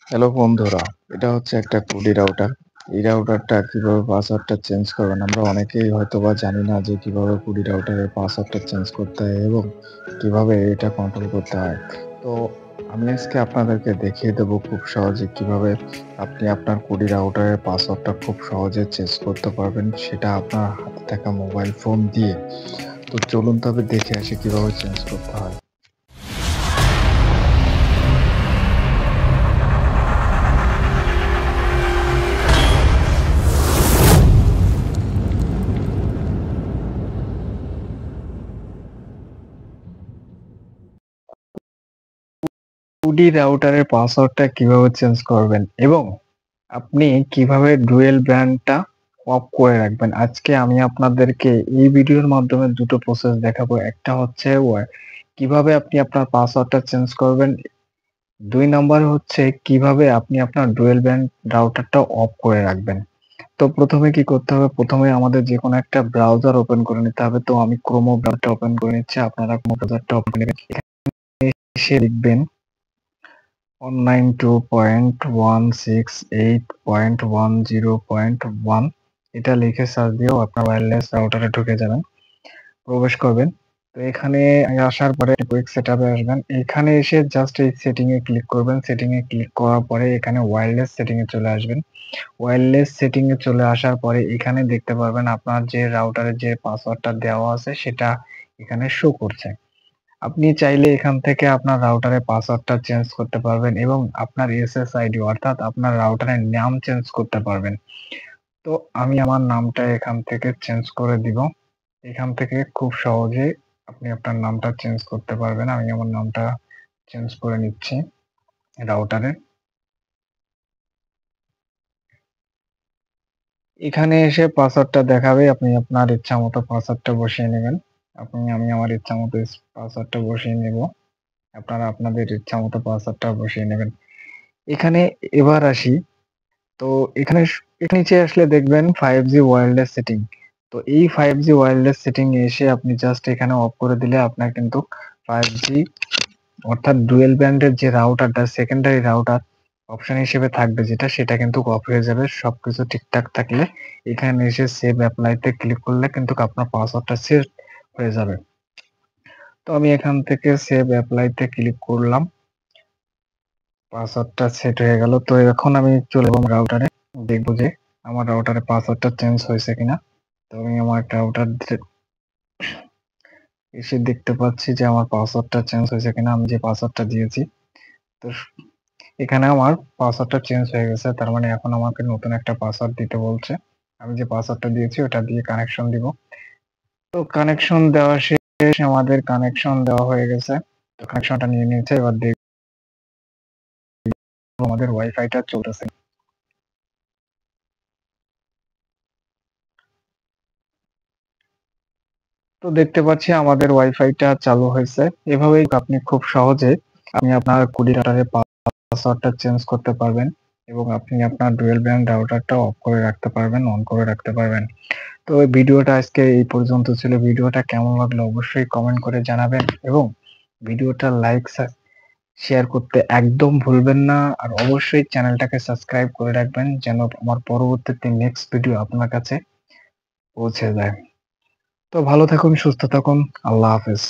Hello বন্ধুরা, এটা হচ্ছে একটা কুডি রাউটার। এই রাউটারটা কিভাবে পাসওয়ার্ডটা চেঞ্জ করবেন আমরা অনেকেই হয়তোবা জানি না যে কিভাবে কুডি রাউটারের পাসওয়ার্ডটা চেঞ্জ করতে হয় এবং কিভাবে এটা কন্ট্রোল করতে হয়। তো আমি আজকে আপনাদেরকে দেখিয়ে দেব খুব সহজে কিভাবে আপনি আপনার কুডি রাউটারের পাসওয়ার্ডটা খুব সহজে চেঞ্জ করতে পারবেন সেটা আপনার হাতে থাকা মোবাইল ফোন দিয়ে। তো চলুন তবে দেখে আসি কিভাবে চেঞ্জ করতে হয়। কুডি রাউটারের পাসওয়ার্ডটা কিভাবে চেঞ্জ করবেন এবং আপনি কিভাবে ডুয়েল ব্র্যান্ডটা অফ করে রাখবেন। আজকে আমি আপনাদেরকে এই ভিডিওর মাধ্যমে দুটো প্রসেস দেখাবো। একটা হচ্ছে কিভাবে আপনি আপনার পাসওয়ার্ডটা চেঞ্জ করবেন। ২ নাম্বার হচ্ছে কিভাবে আপনি আপনার ডুয়েল ব্র্যান্ড রাউটারটা অফ করে রাখবেন। তো ১ম এ কি করতে হবে? ১ম এ আমাদের যেকোনো একটা ব্রাউজার ওপেন করে নিতে হবে। তো আমি ক্রোম ব্রাউজারটা ওপেন করে নিচ্ছি। আপনারা ক্রোম ব্রাউজারটা ওপেন করে নেবেন। এখানে এসে লিখবেন 192.168.10.1 এটা লিখে সার্চ দিয়েও আপনার ওয়্যারলেস রাউটারে ঢুকে যাবেন, প্রবেশ করবেন। তো এখানে আসার পরে কুইক সেটআপে আসবেন। এখানে এসে জাস্ট এই সেটিং এ ক্লিক করবেন। সেটিং এ ক্লিক করার পরে এখানে ওয়্যারলেস সেটিং এ চলে আসবেন। ওয়্যারলেস সেটিং এ চলে আসার পরে এখানে দেখতে পারবেন আপনার যে রাউটারের যে পাসওয়ার্ডটা দেওয়া আছে সেটা এখানে শো করছে। আপনি চাইলে এখান থেকে আপনার রাউটারের পাসওয়ার্ডটা চেঞ্জ করতে পারবেন এবং আপনার SSID অর্থাৎ আপনার রাউটারের নাম চেঞ্জ করতে পারবেন। তো আমি আমার নামটা এখান থেকে চেঞ্জ করে দিব। এখান থেকে খুব সহজেই আপনি আপনার নামটা চেঞ্জ করতে পারবেন। আমি আমার নামটা চেঞ্জ করে নিচ্ছি রাউটারে। এখানে এসে পাসওয়ার্ডটা দেখাবে। আপনি আপনার ইচ্ছামতো পাসওয়ার্ডটা বসিয়ে নেবেন। আমি আমার ইচ্ছামতো পাসওয়ার্ডটা বসিয়ে নেব। আপনারা আপনাদের ইচ্ছামতো পাসওয়ার্ডটা বসিয়ে নেবেন। এখানে এবার আসি। তো এখানে নিচে আসলে দেখবেন 5G ওয়্যারলেস সেটিং। তো এই 5G ওয়্যারলেস সেটিং এ এসে আপনি জাস্ট এখানে অফ করে দিলে আপনার কিন্তু 5G অর্থাৎ ডুয়াল ব্যান্ডের যে রাউটারটা সেকেন্ডারি রাউটার অপশন হিসেবে থাকবে যেটা সেটা কিন্তু অফ হয়ে যাবে। সবকিছু ঠিকঠাক থাকলে এখানে এসে সেভ অ্যাপ্লাই তে ক্লিক করলে কিন্তু আপনার পাসওয়ার্ডটা সেভ হয়ে যাবে। তো আমি এখান থেকে সেভ অ্যাপ্লাই তে ক্লিক করলাম। পাসওয়ার্ডটা সেট হয়ে গেল। তো এখন আমি চলে যাব রাউটারে। দেখব যে আমার রাউটারের পাসওয়ার্ডটা চেঞ্জ হয়েছে কিনা। তো আমি আমার রাউটার এসে দেখতে পাচ্ছি যে আমার পাসওয়ার্ডটা চেঞ্জ হয়েছে কিনা। আমি যে পাসওয়ার্ডটা দিয়েছি। তো এখানে আমার পাসওয়ার্ডটা চেঞ্জ হয়ে গেছে। তার মানে এখন আমাকে নতুন একটা পাসওয়ার্ড দিতে বলছে। আমি যে পাসওয়ার্ডটা দিয়েছি ওটা দিয়ে কানেকশন দিব। তো কানেকশন দেওয়া শেষ। আমাদের কানেকশন দেওয়া হয়ে গেছে। তো কানেকশনটা নিয়ে নিয়েছে। এবার দেখব আমাদের ওয়াইফাইটা চলতেছে। তো দেখতে পাচ্ছি আমাদের ওয়াইফাইটা চালু হয়েছে। এভাবেই আপনি খুব সহজে আপনি আপনার কুডি রাউটারের পাসওয়ার্ডটা চেঞ্জ করতে পারবেন এবং আপনি আপনার ডুয়াল ব্যান্ড রাউটারটা অফ করে রাখতে পারবেন, অন করে রাখতে পারবেন। তো এই ভিডিওটা আজকে এই পর্যন্ত ছিল। ভিডিওটা কেমন লাগলো অবশ্যই কমেন্ট করে জানাবেন এবং ভিডিওটা লাইক শেয়ার করতে একদম ভুলবেন না। আর অবশ্যই চ্যানেলটাকে সাবস্ক্রাইব করে রাখবেন যেন আমার পরবর্তীতে নেক্সট ভিডিও আপনার কাছে পৌঁছে যায়। তো ভালো থাকুন, সুস্থ থাকুন। আল্লাহ হাফেজ।